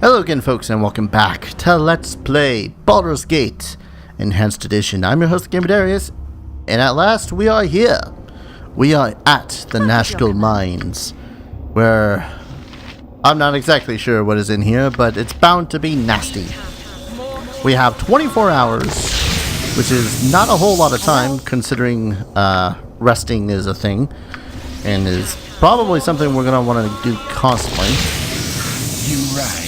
Hello again, folks, and welcome back to Let's Play Baldur's Gate Enhanced Edition. I'm your host, Kaper, and at last we are here. We are at the National Mines, where I'm not exactly sure what is in here, but it's bound to be nasty. We have 24 hours, which is not a whole lot of time, considering resting is a thing, and is probably something we're going to want to do constantly. You right.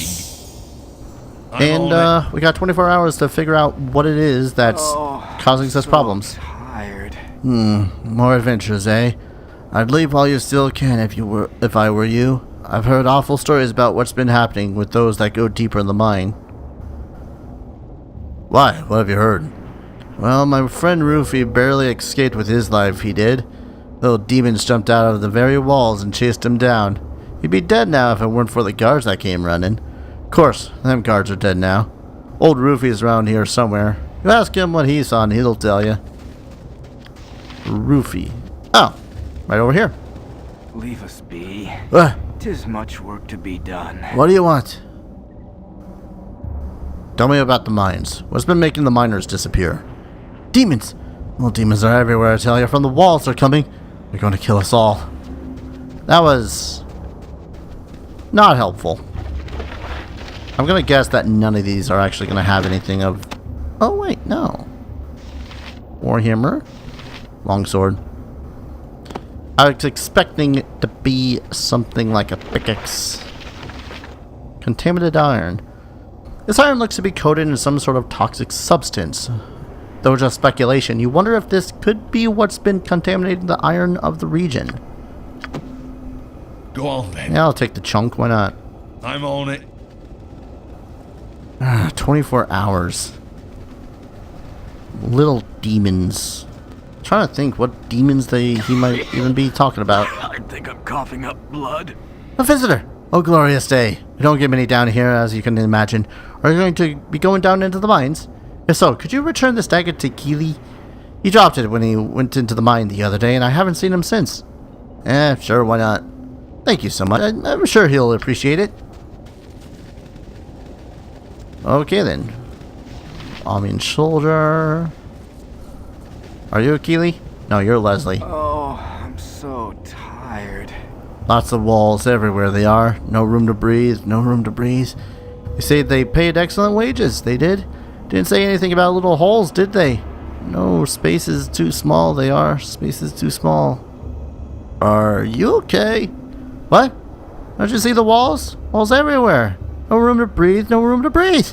And we got 24 hours to figure out what it is that's causing such problems. Tired. More adventures, eh? I'd leave while you still can if I were you. I've heard awful stories about what's been happening with those that go deeper in the mine. Why? What have you heard? Well, my friend Rufy barely escaped with his life, he did. Little demons jumped out of the very walls and chased him down. He'd be dead now if it weren't for the guards that came running. Of course, them guards are dead now. Old Rufy's around here somewhere. You ask him what he saw and he'll tell you. Rufy. Oh, right over here. Leave us be. 'Tis much work to be done. What do you want? Tell me about the mines. What's been making the miners disappear? Demons! Well, demons are everywhere, I tell you. From the walls they're coming. They're going to kill us all. That was not helpful. I'm going to guess that none of these are actually going to have anything of... Oh, wait, no. Warhammer. Longsword. I was expecting it to be something like a pickaxe. Contaminated iron. This iron looks to be coated in some sort of toxic substance. Though just speculation, you wonder if this could be what's been contaminating the iron of the region. Go on then. Yeah, I'll take the chunk, why not? I'm on it. 24 hours. Little demons. I'm trying to think what demons he might even be talking about. I think I'm coughing up blood. A visitor! Oh, glorious day. We don't get many down here, as you can imagine. Are you going to be going down into the mines? If so, could you return this dagger to Keely? He dropped it when he went into the mine the other day, and I haven't seen him since. Sure, why not? Thank you so much. I'm sure he'll appreciate it. Okay, then. Army soldier. Are you a Keely? No, you're Leslie. Oh, I'm so tired. Lots of walls everywhere they are. No room to breathe. No room to breathe. You say they paid excellent wages. They did. Didn't say anything about little holes, did they? No, space is too small. They are. Space is too small. Are you okay? What? Don't you see the walls? Walls everywhere. No room to breathe. No room to breathe.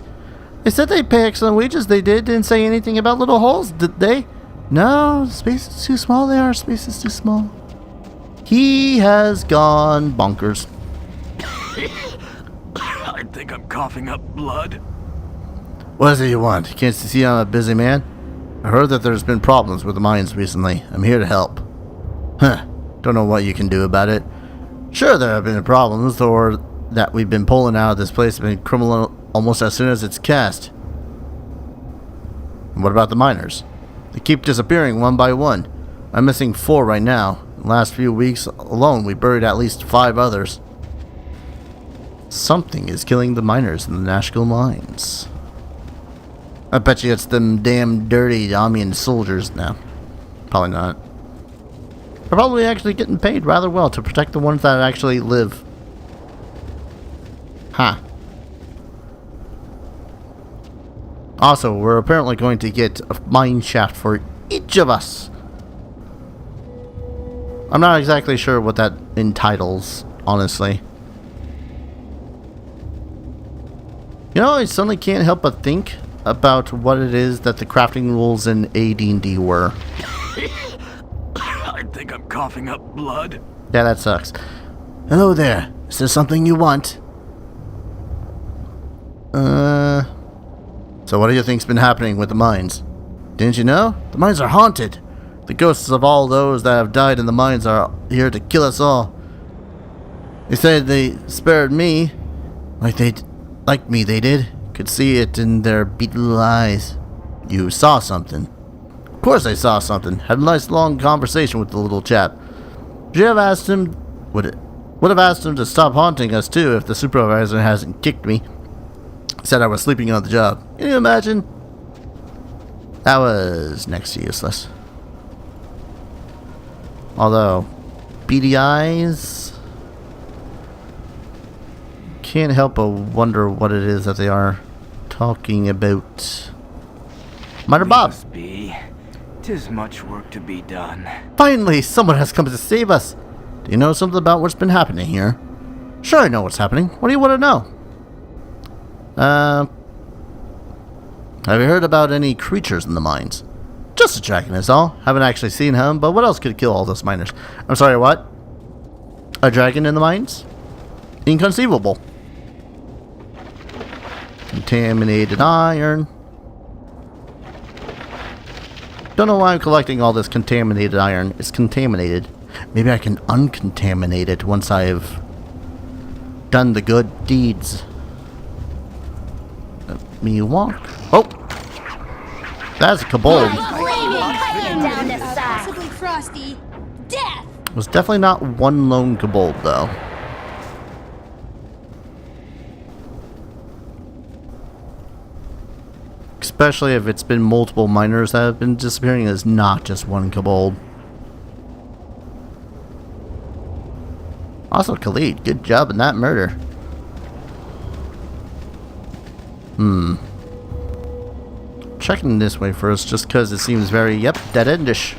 They said they pay excellent wages. They did. Didn't say anything about little holes, did they? No, space is too small. They are. Space is too small. He has gone bonkers. I think I'm coughing up blood. What is it you want? Can't you see I'm a busy man? I heard that there's been problems with the mines recently. I'm here to help. Don't know what you can do about it. Sure, there have been problems, or that we've been pulling out of this place have been criminal almost as soon as it's cast. And what about the miners? They keep disappearing one by one. I'm missing 4 right now. In the last few weeks alone, we buried at least 5 others. Something is killing the miners in the National Mines. I bet you it's them damn dirty Amian soldiers now. Probably not. They're probably actually getting paid rather well to protect the ones that actually live. Huh. Also, we're apparently going to get a mine shaft for each of us. I'm not exactly sure what that entitles, honestly. You know, I suddenly can't help but think about what it is that the crafting rules in AD&D were. I think I'm coughing up blood. Yeah, that sucks. Hello there. Is there something you want? So what do you think's been happening with the mines? Didn't you know? The mines are haunted. The ghosts of all those that have died in the mines are here to kill us all. They said they spared me. Like me, they did. Could see it in their beetle eyes. You saw something. Of course I saw something. Had a nice long conversation with the little chap. Would have asked him to stop haunting us too if the supervisor hasn't kicked me. Said I was sleeping on the job. Can you imagine? That was next to useless. Although, beady eyes... Can't help but wonder what it is that they are talking about. Miner Bob! Must be. 'Tis much work to be done. Finally, someone has come to save us. Do you know something about what's been happening here? Sure, I know what's happening. What do you want to know? Have you heard about any creatures in the mines? Just a dragon is all. Haven't actually seen him, but what else could kill all those miners? I'm sorry, what? A dragon in the mines? Inconceivable. Contaminated iron. Don't know why I'm collecting all this contaminated iron. It's contaminated. Maybe I can uncontaminate it once I've done the good deeds. Let me walk. Oh! That's a kobold. Possibly frosty. Death! It was definitely not one lone kobold, though. Especially if it's been multiple miners that have been disappearing, it's not just one kobold. Also, Khalid, good job in that murder. Checking this way first, just because it seems very, yep, dead-endish.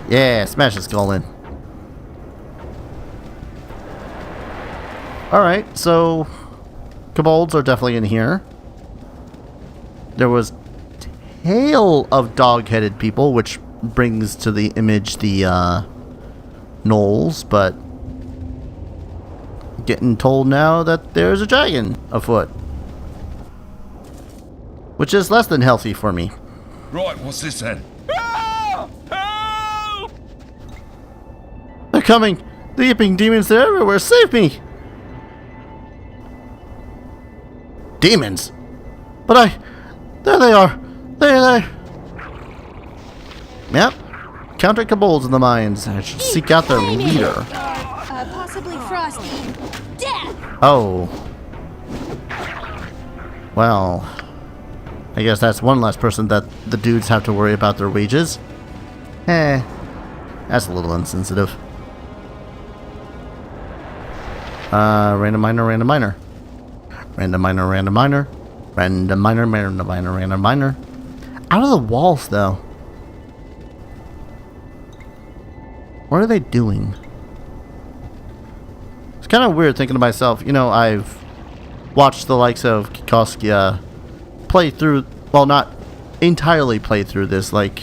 Yeah, smash his skull in. Alright, so... kobolds are definitely in here. There was tail of dog-headed people, which brings to the image the gnolls, but getting told now that there's a dragon afoot, which is less than healthy for me. Right, what's this then? They're coming! The yipping demons, they're everywhere! Save me! Demons! But there they are! There! Yep. Counter kobolds in the mines. I should seek out their leader. Possibly frosty. Death! Oh. Well. I guess that's one less person that the dudes have to worry about their wages. That's a little insensitive. Random miner. Random miner, random miner. Random miner. Out of the walls, though. What are they doing? It's kind of weird thinking to myself, you know, I've watched the likes of Kikoskia play through, well, not entirely play through this, like,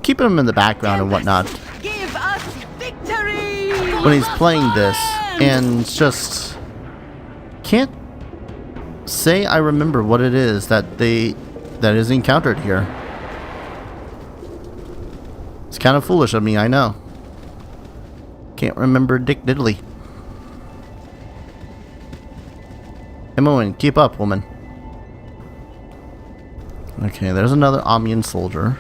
keeping him in the background and whatnot. Give us victory! When he's playing this, and just can't say I remember what it is that is encountered here. It's kind of foolish of me, I know. Can't remember Dick Diddley. Emma, keep up, woman. Okay, there's another Amian soldier.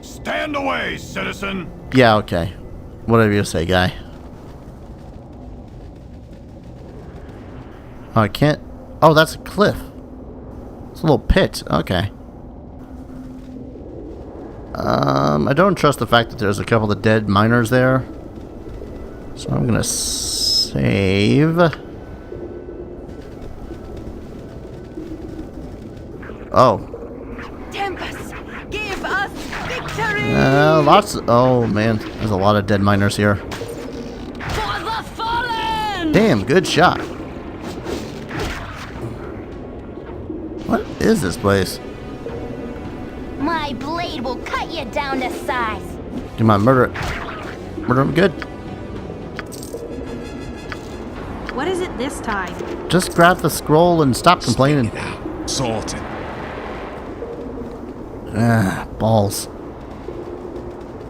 Stand away, citizen! Yeah, okay. Whatever you say, guy. Oh, I can't... Oh, that's a cliff. It's a little pit. Okay. I don't trust the fact that there's a couple of dead miners there. So I'm gonna save. Oh. Tempest, give us victory! Lots of... Oh, man. There's a lot of dead miners here. For the fallen! Damn, good shot. What is this place? My blade will cut you down to size. Come on, murder it. Murder him good. What is it this time? Just grab the scroll and stop complaining. Now, sorted. Balls.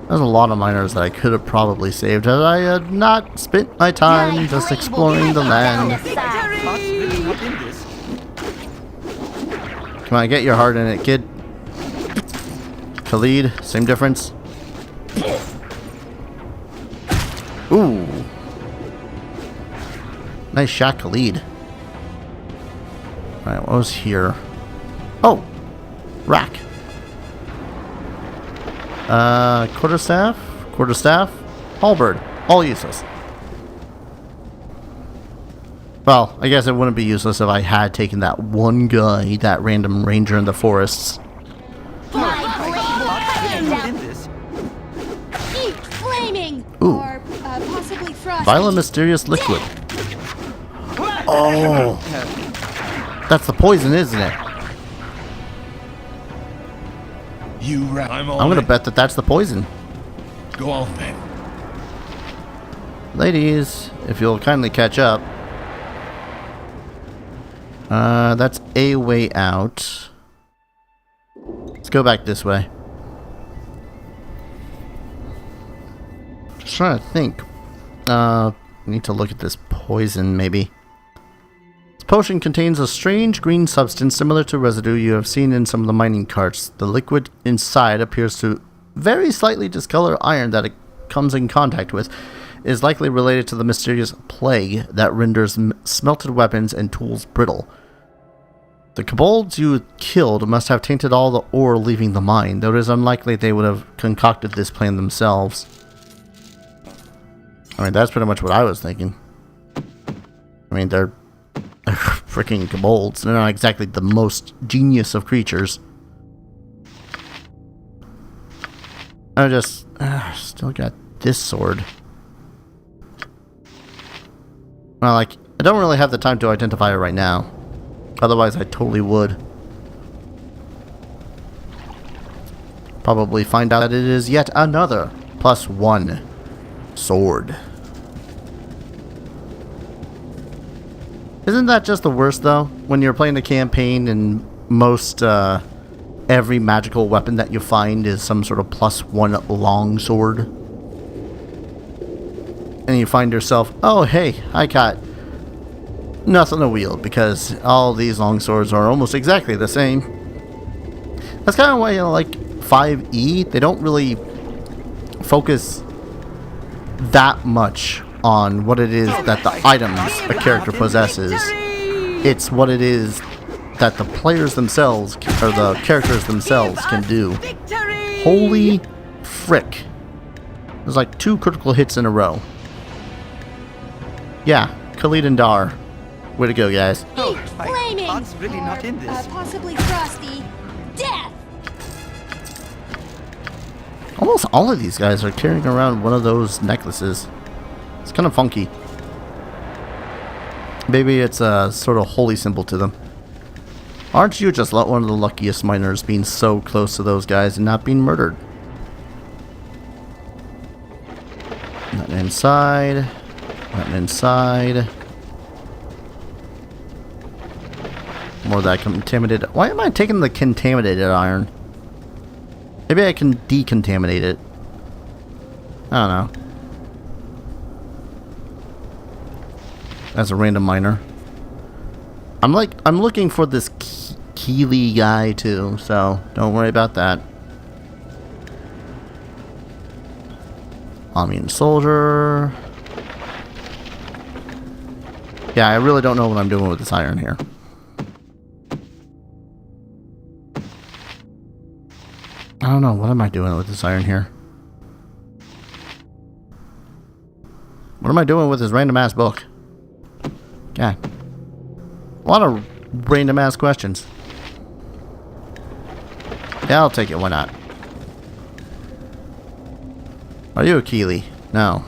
There's a lot of miners that I could have probably saved had I had not spent my time just exploring the land. Come on, get your heart in it, kid. Khalid, same difference. Ooh. Nice shot, Khalid. Alright, what was here? Oh! Rack. Quarterstaff? Quarterstaff? Halberd. All useless. Well, I guess it wouldn't be useless if I had taken that one guy, that random ranger in the forests. Heat, flaming, Ooh. or possibly frosty. Violent mysterious liquid. Oh! That's the poison, isn't it? You rat. I'm on I'm gonna it. bet that that's the poison. Go on then. Ladies, if you'll kindly catch up. That's a way out. Let's go back this way. Just trying to think. Need to look at this poison, maybe. This potion contains a strange green substance similar to residue you have seen in some of the mining carts. The liquid inside appears to very slightly discolor iron that it comes in contact with. It is likely related to the mysterious plague that renders smelted weapons and tools brittle. The kobolds you killed must have tainted all the ore leaving the mine, though it is unlikely they would have concocted this plan themselves. I mean, that's pretty much what I was thinking. I mean, they're freaking kobolds. They're not exactly the most genius of creatures. I just still got this sword. Well, like, I don't really have the time to identify it right now. Otherwise, I totally would. Probably find out that it is yet another +1 sword. Isn't that just the worst, though? When you're playing a campaign and most, every magical weapon that you find is some sort of +1 long sword. And you find yourself, oh hey, I got nothing to wield because all these long swords are almost exactly the same. That's kind of why, like 5e, they don't really focus that much on what it is that the items a character possesses. It's what it is that the players themselves, or the characters themselves, can do. Holy frick. There's like 2 critical hits in a row. Yeah, Khalid and Dar. Way to go, guys. Heat, flaming, heart's really not in this. possibly frosty. Death. Almost all of these guys are carrying around one of those necklaces. It's kind of funky. Maybe it's a sort of holy symbol to them. Aren't you just one of the luckiest miners being so close to those guys and not being murdered? Nothing inside. Nothing inside. More of that contaminated. Why am I taking the contaminated iron? Maybe I can decontaminate it. I don't know. As a random miner. I'm looking for this Keeley guy too, so don't worry about that. Omnian soldier. Yeah, I really don't know what I'm doing with this iron here. I don't know. What am I doing with this iron here? What am I doing with this random ass book? God. A lot of random ass questions. Yeah, I'll take it. Why not? Are you a Keeley? No.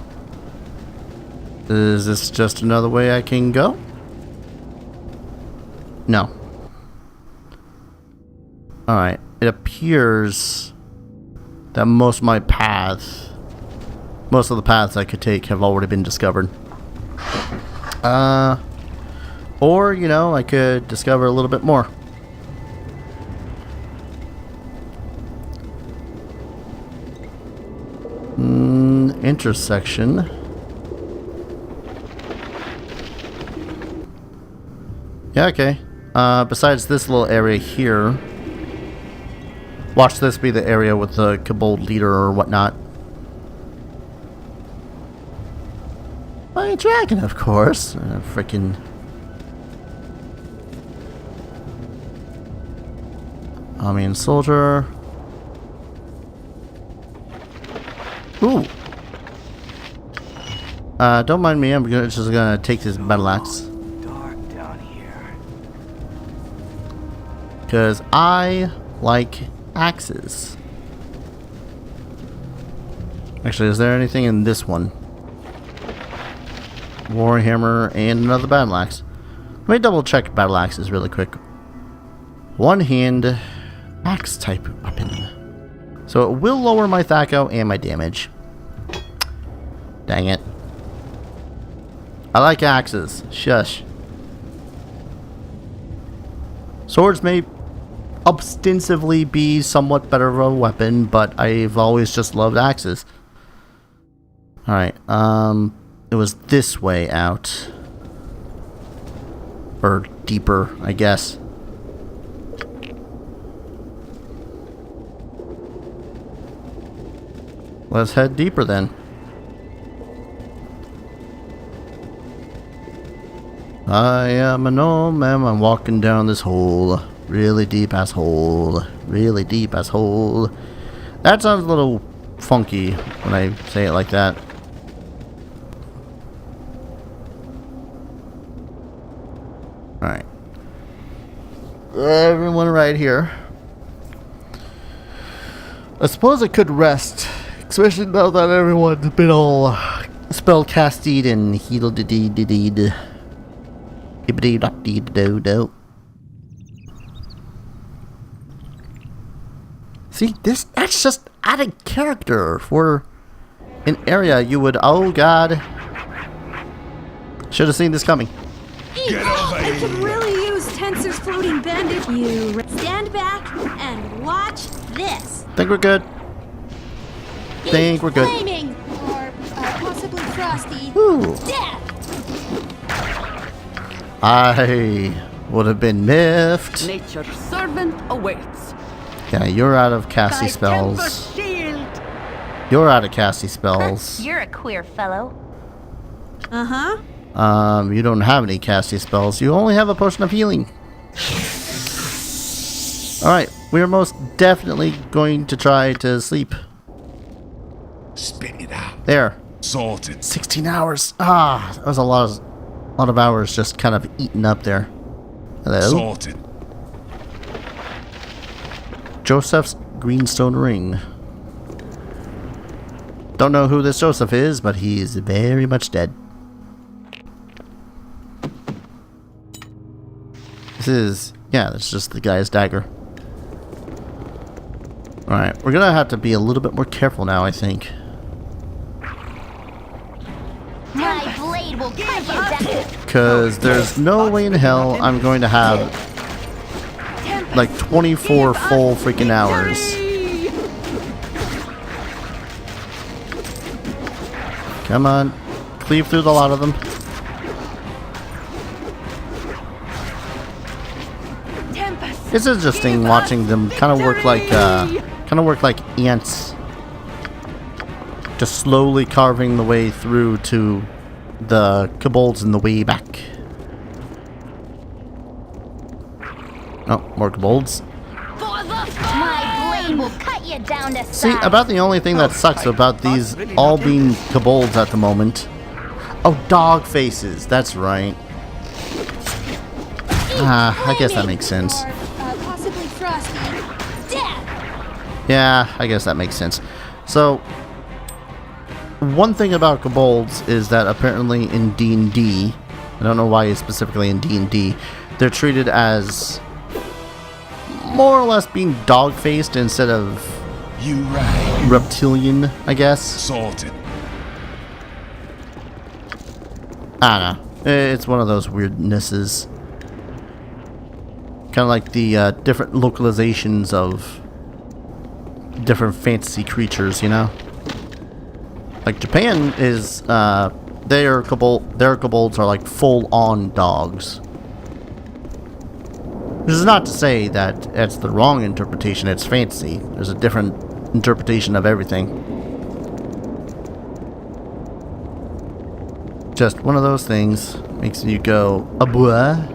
Is this just another way I can go? No. Alright. It appears that most of the paths I could take have already been discovered. Or, you know, I could discover a little bit more. Intersection. Yeah, okay. Besides this little area here, watch this be the area with the Kobold leader or whatnot. My dragon, of course. Freaking Army and soldier. Ooh. Don't mind me. I'm just gonna take this battle axe. Dark down here. Because I like axes. Actually, is there anything in this one? Warhammer and another battle axe. Let me double check battle axes really quick. One hand axe type weapon. So it will lower my THAC0 and my damage. Dang it. I like axes. Shush. Swords may ostensibly be somewhat better of a weapon, but I've always just loved axes. Alright, it was this way out. Or deeper, I guess. Let's head deeper then. I am an old man, I'm walking down this hole. Really deep ass hole. Really deep ass hole. That sounds a little funky when I say it like that. Alright. Everyone right here. I suppose I could rest. Especially now that everyone's been all spell-casted and heedle-de-dee-de-deed. Hibbity-dot-dee-do-do. See, that's just added character for an area you would, oh god. Should have seen this coming. Get over I could here! really use Tensor's floating bandage. You stand back and watch this. Think we're good. Think we're good. Flaming or possibly frosty. Ooh. Death. I would have been miffed. Nature's servant awaits. Yeah, you're out of casty Thy spells. Tempest shield. You're out of casty spells. You're a queer fellow. Uh-huh. You don't have any casty spells. You only have a potion of healing. Alright, we are most definitely going to try to sleep. Spit it out. There. Salted. 16 hours. Ah, that was a lot of hours just kind of eaten up there. Hello? Salted. Joseph's greenstone ring. Don't know who this Joseph is, but he's very much dead. This is, yeah, that's just the guy's dagger. Alright, we're gonna have to be a little bit more careful now, I think. My blade will cut you down. Because there's no way in hell I'm going to have like 24 full freaking hours. Come on, cleave through the lot of them. It's interesting watching them kind of work like ants, just slowly carving the way through to the kobolds in the way back. Oh, more kobolds. My blade will cut you down to See, size. about the only thing that sucks about these all being kobolds at the moment. Oh, dog faces. That's right. I guess that makes sense. Or possibly frosty. Death. Yeah, I guess that makes sense. So, one thing about kobolds is that apparently in D&D, I don't know why specifically in D&D, they're treated as more or less being dog-faced instead of You right. reptilian, I guess. Salted. I don't know. It's one of those weirdnesses. Kind of like the different localizations of different fantasy creatures, you know? Like Japan is, their kobolds are like full-on dogs. This is not to say that it's the wrong interpretation, it's fantasy. There's a different interpretation of everything. Just one of those things makes you go, abua,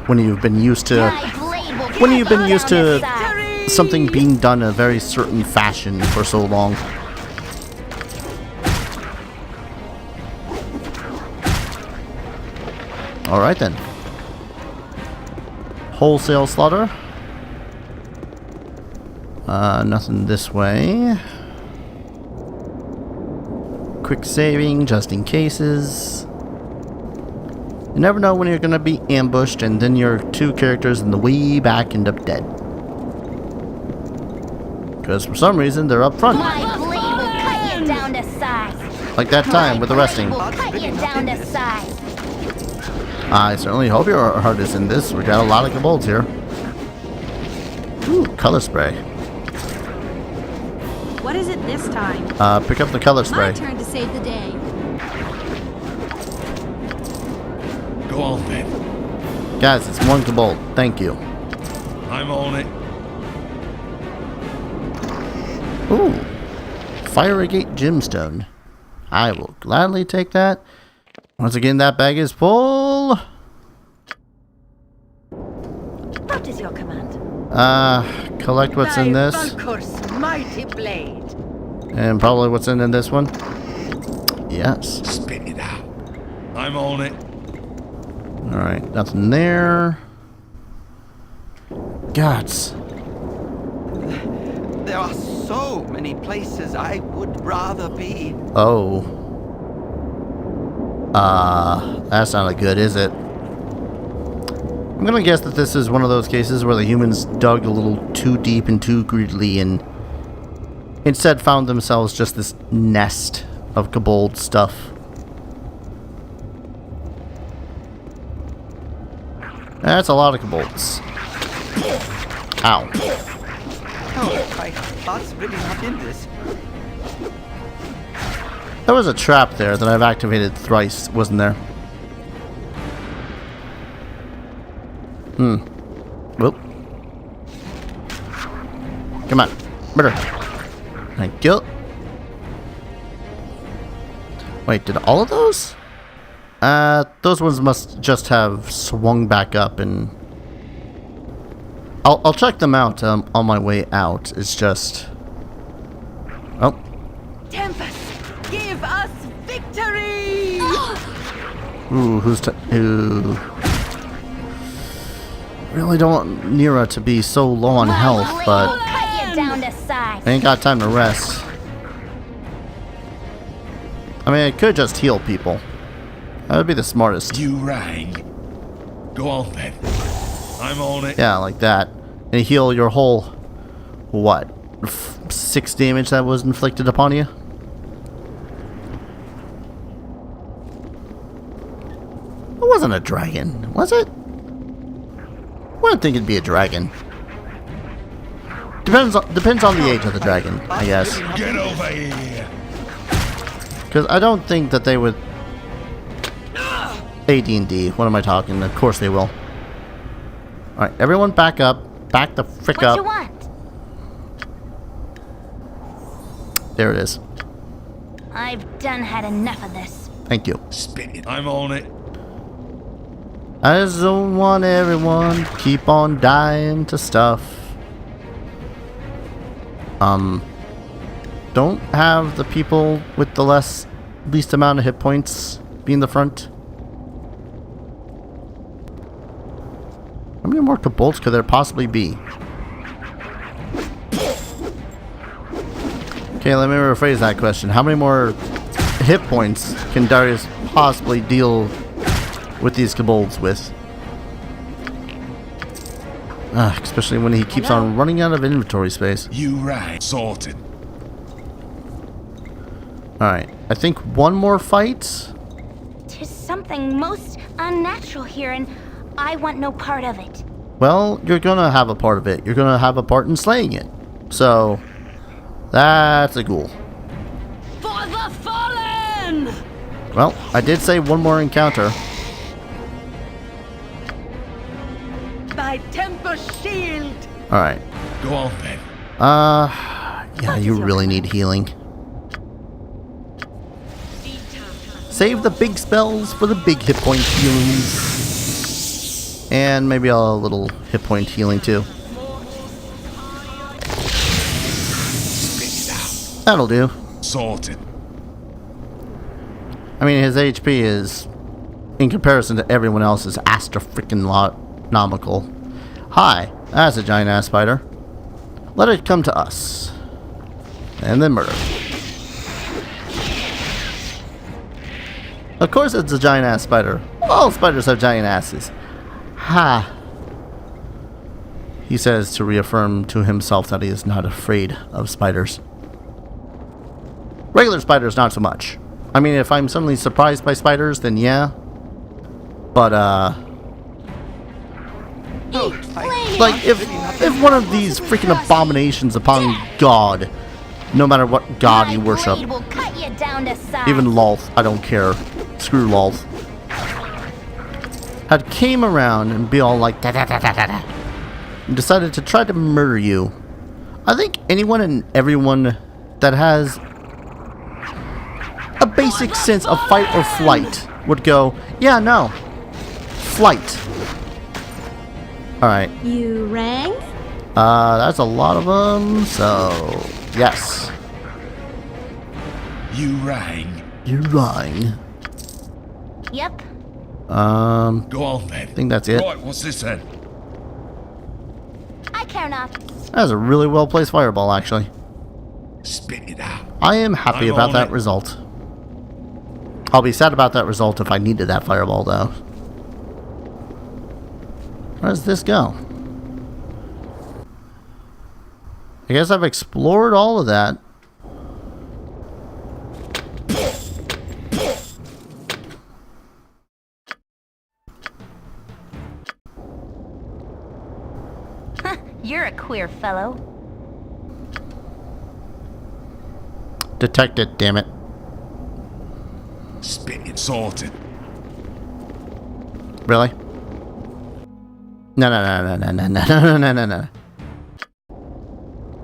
when you've been used to My blade will when you've been used to something being done in a very certain fashion for so long. Alright then. Wholesale slaughter. Nothing this way. Quick saving, just in cases. You never know when you're gonna be ambushed, and then your two characters in the way back end up dead. Because for some reason they're up front. My blade will cut you down to size. Like that time with the resting. Will cut you down to size. I certainly hope your heart is in this. We got a lot of kobolds here. Ooh, color spray. What is it this time? Pick up the color My spray. turn to save the day. Go on then. Guys, it's one kobold. Thank you. I'm on it. Ooh. Firegate gemstone. I will gladly take that. Once again, that bag is full. What is your command? Collect what's in this. Valkur's mighty blade. And probably what's in this one. Yes. Spit it out. I'm on it. Alright, nothing there. Gods. There are so many places I would rather be. Oh. That's not good, is it? I'm gonna guess that this is one of those cases where the humans dug a little too deep and too greedily and instead found themselves just this nest of kobold stuff. That's a lot of kobolds. Ow. Oh, my heart's really not in this. There was a trap there that I've activated thrice, wasn't there? Whoop. Come on. Murder. Thank you. Wait, did all of those? Those ones must just have swung back up, and I'll check them out on my way out. It's just... Oh. Tempest, give us victory! Ooh, who... Really don't want Nira to be so low on health, but Cut you down to size. I ain't got time to rest. I mean, I could just heal people. That would be the smartest. You rang. Go on then. I'm on it. Yeah, like that. And heal your whole, what, 6 damage that was inflicted upon you? It wasn't a dragon, was it? I wouldn't think it'd be a dragon. Depends on the age of the dragon, I guess. Get over here. Because I don't think that they would... AD&D, what am I talking? Of course they will. Alright, everyone back up. Back the frick What up. you want? There it is. I've done had enough of this. Thank you. Spit it. I'm on it. I just don't want everyone keep on dying to stuff. Don't have the people with the least amount of hit points be in the front. How many more kobolds could there possibly be? Okay, let me rephrase that question. How many more hit points can Darius possibly deal with these kobolds with? Especially when he keeps on running out of inventory space. You rang. Sorted. Alright, I think one more fight. Tis something most unnatural here, and I want no part of it. Well, you're gonna have a part of it. You're gonna have a part in slaying it. So, that's a ghoul. For the fallen! Well, I did say one more encounter. By Tempest shield! Alright. Go on then. Yeah, you really need healing. Save the big spells for the big hit point healings. And maybe a little hit point healing too. Spit it out. That'll do. Sorted. I mean, his HP is, in comparison to everyone else's, astronomical. Hi, that's a giant ass spider. Let it come to us. And then murder. Of course it's a giant ass spider. All spiders have giant asses. Ha. He says to reaffirm to himself that he is not afraid of spiders. Regular spiders, not so much. I mean, if I'm suddenly surprised by spiders, then yeah. But, like, if one of these freaking abominations upon God, no matter what God you worship, even Lolth, I don't care, screw Lolth, had came around and be all like, and decided to try to murder you, I think anyone and everyone that has a basic sense of fight or flight would go, yeah, no, flight. Alright. You rang? That's a lot of them, so yes. You rang. You rang. Yep. Go on then. I think that's it. Right, what's this then? I care not. That's a really well placed fireball, actually. Spit it out. I am happy I'm about on that it. result. I'll be sad about that result if I needed that fireball, though. Where does this go? I guess I've explored all of that. You're a queer fellow. Detected, damn it. Spit it. Sorted. Really? No, no, no, no, no, no, no, no, no, no.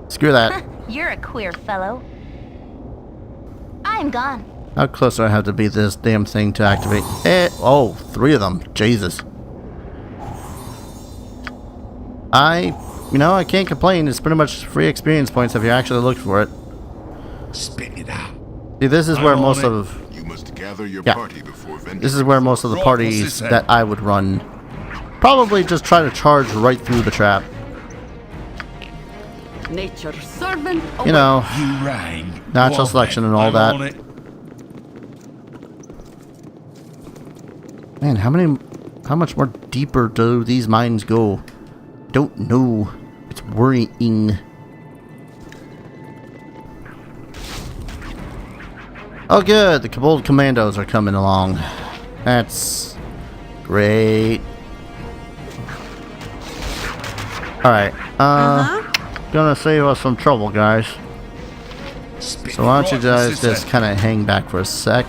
Screw that. You're a queer fellow. I'm gone. How close do I have to be this damn thing to activate? Oh, 3 of them. Jesus. You know, I can't complain. It's pretty much free experience points if you actually looked for it. Spit it out. See, this is where most of... You must gather your Yeah. party before venturing. This is where most of the Right, what's parties this then? that I would run probably just try to charge right through the trap. Nature's servant. You know, You rang. Natural Go on selection then. and all I'm that. on it. man, how much more deeper do these mines go? Don't know. It's worrying. Oh good, the Kobold commandos are coming along. That's great. Alright, gonna save us some trouble, guys. Spit So why don't you right, what's guys this just then? kind of hang back for a sec.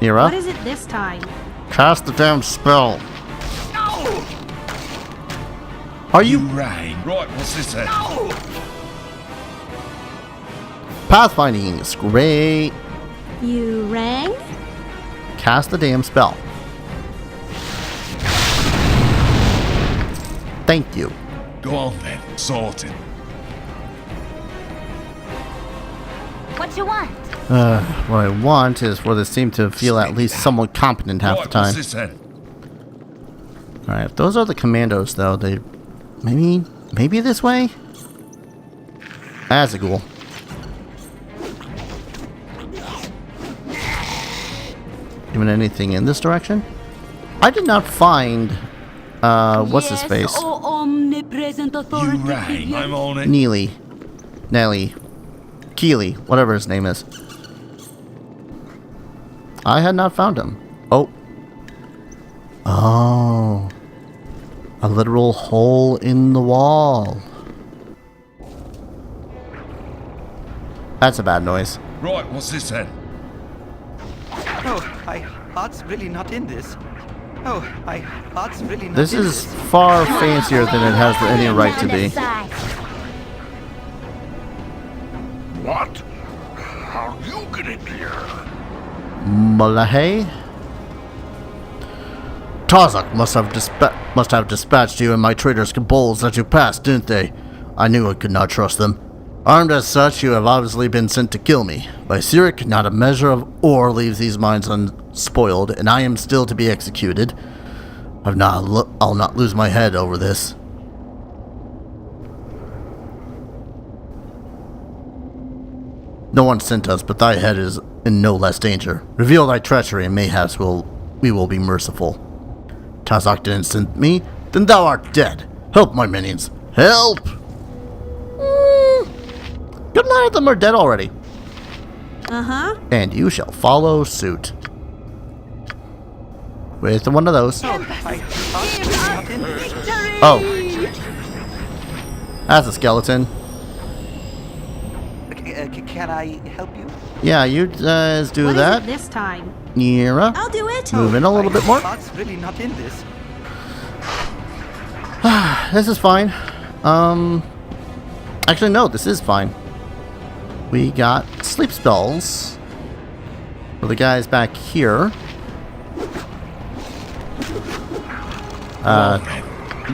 You're up. What is it this time? Cast the damn spell. Are You you rang. Right, what's this then? pathfinding? Is great. You rang? Cast the damn spell. Thank you. Go on then. Sorted. What you want? What I want is for this team to feel at least somewhat competent half Right, the time. what's this then? Alright, if those are the commandos though, they maybe this way? That's a ghoul. Even anything in this direction? I did not find what's his face? Oh, omnipresent You authority. rang. I'm on it. Nelly, Keely, whatever his name is. I had not found him. Oh, a literal hole in the wall. That's a bad noise. Right, what's this then? Oh, art's really not in this. Oh, art's really not This in is far fancier than it has any right to be. What? How you get in here? Malahay? Tarzak must have dispatched you and my traitors kobolds as you passed, didn't they? I knew I could not trust them. Armed as such, you have obviously been sent to kill me. By Sirik, not a measure of ore leaves these mines unspoiled, and I am still to be executed. I'll not lose my head over this. No one sent us, but thy head is in no less danger. Reveal thy treachery, and mayhaps we will be merciful. Tarzak didn't send me, then thou art dead. Help, my minions. Help! Good lot of them are dead already. Uh-huh. And you shall follow suit. With one of those. Oh. That's a skeleton. Can I help you? Yeah, you guys do What that. is it this time? Nira. I'll do it. Move in a little bit more. Heart's really not in this. This is fine. Actually, no, this is fine. We got sleep spells for the guys back here.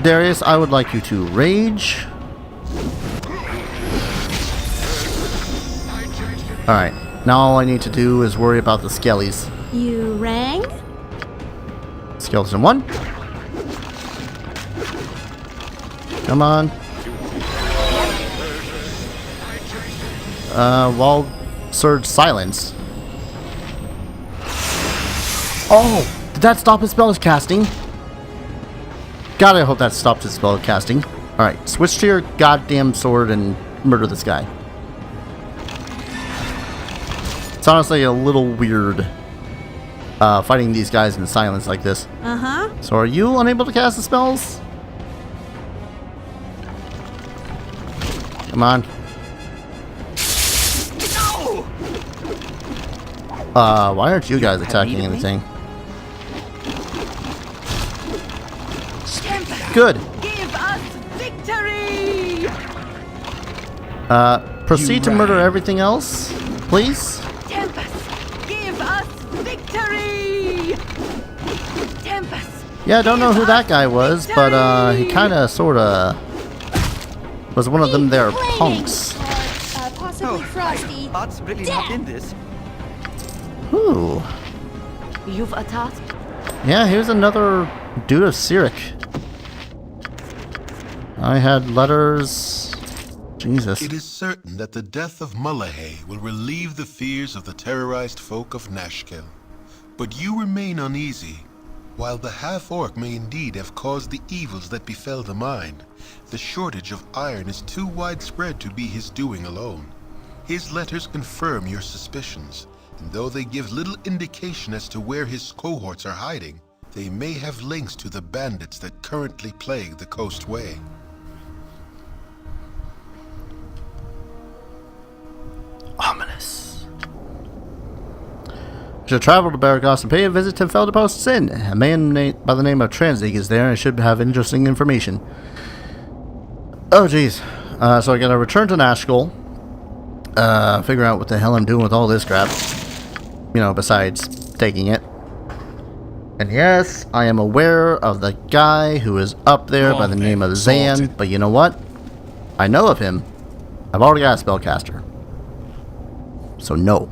Darius, I would like you to rage. Alright, now all I need to do is worry about the skellies. You rang? Skeleton 1. Come on. Wall surge silence. Oh! Did that stop his spell casting? God, I hope that stopped his spell casting. Alright, switch to your goddamn sword and murder this guy. It's honestly a little weird fighting these guys in silence like this. Uh-huh. So are you unable to cast the spells? Come on. Why aren't you guys attacking anything? Good. Give us victory! Proceed to murder everything else, please. Tempest, give us victory! Tempest. Yeah, I don't know who that guy was, but he kind of, sort of was one of them there punks. Possibly Frosty. Heart's really not in this. Ooh. You've a task? Yeah, here's another dude of Sirik. I had letters. Jesus. It is certain that the death of Mullahay will relieve the fears of the terrorized folk of Nashkel. But you remain uneasy. While the half-orc may indeed have caused the evils that befell the mine, the shortage of iron is too widespread to be his doing alone. His letters confirm your suspicions, and though they give little indication as to where his cohorts are hiding, they may have links to the bandits that currently plague the coastway. Ominous. You should travel to Baragos and pay a visit to Felderpost Inn. A man by the name of Transig is there and should have interesting information. Oh, jeez. So I gotta return to Nashkel. Figure out what the hell I'm doing with all this crap. You know, besides taking it. And yes, I am aware of the guy who is up there by the name of Zan, but you know what? I know of him. I've already got a spellcaster. So no.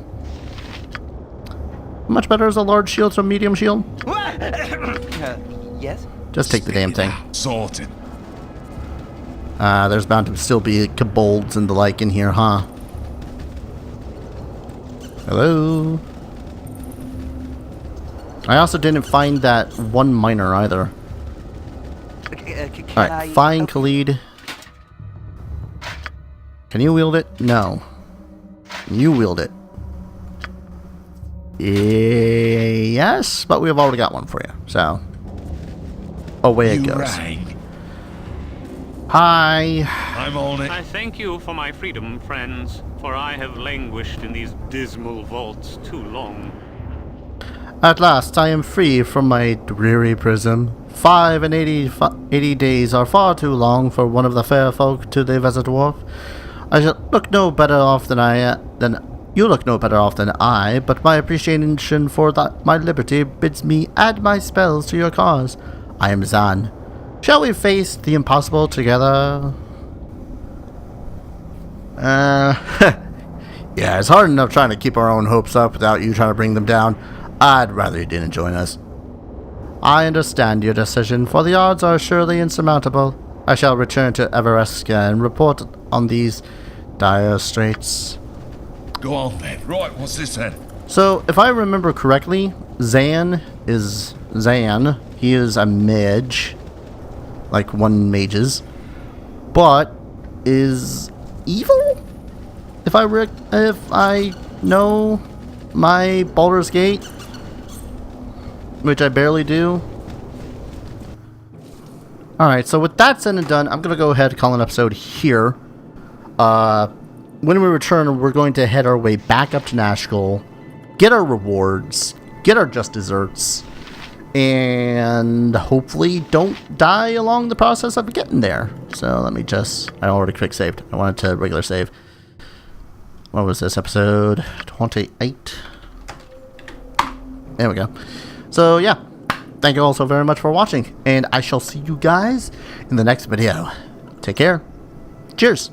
How much better is a large shield to a medium shield? Yes? Just take the damn thing. Sorted. There's bound to still be kobolds and the like in here, huh? Hello? I also didn't find that one miner either. Alright, fine, Khalid. Can you wield it? No. You wield it. Yes, but we've already got one for you, so away it goes. Rang. Hi. I'm on it. I thank you for my freedom, friends, for I have languished in these dismal vaults too long. At last, I am free from my dreary prison. 80 days are far too long for one of the fair folk to live as a dwarf. I shall look no better off than You look no better off than I, but my appreciation for my liberty bids me add my spells to your cause. I am Zan. Shall we face the impossible together? Yeah, it's hard enough trying to keep our own hopes up without you trying to bring them down. I'd rather you didn't join us. I understand your decision, for the odds are surely insurmountable. I shall return to Everesca and report on these dire straits. Go on then. Right, what's this then? So, if I remember correctly, Zan is Zan. He is a mage. Like one mages. But is evil? If I know my Baldur's Gate, which I barely do. Alright, so with that said and done, I'm going to go ahead and call an episode here. When we return, we're going to head our way back up to Nashkel, get our rewards, get our just desserts, and hopefully don't die along the process of getting there. So let me just... I already quick saved. I wanted to regular save. What was this, episode 28? There we go. So yeah, thank you all so very much for watching, and I shall see you guys in the next video. Take care. Cheers.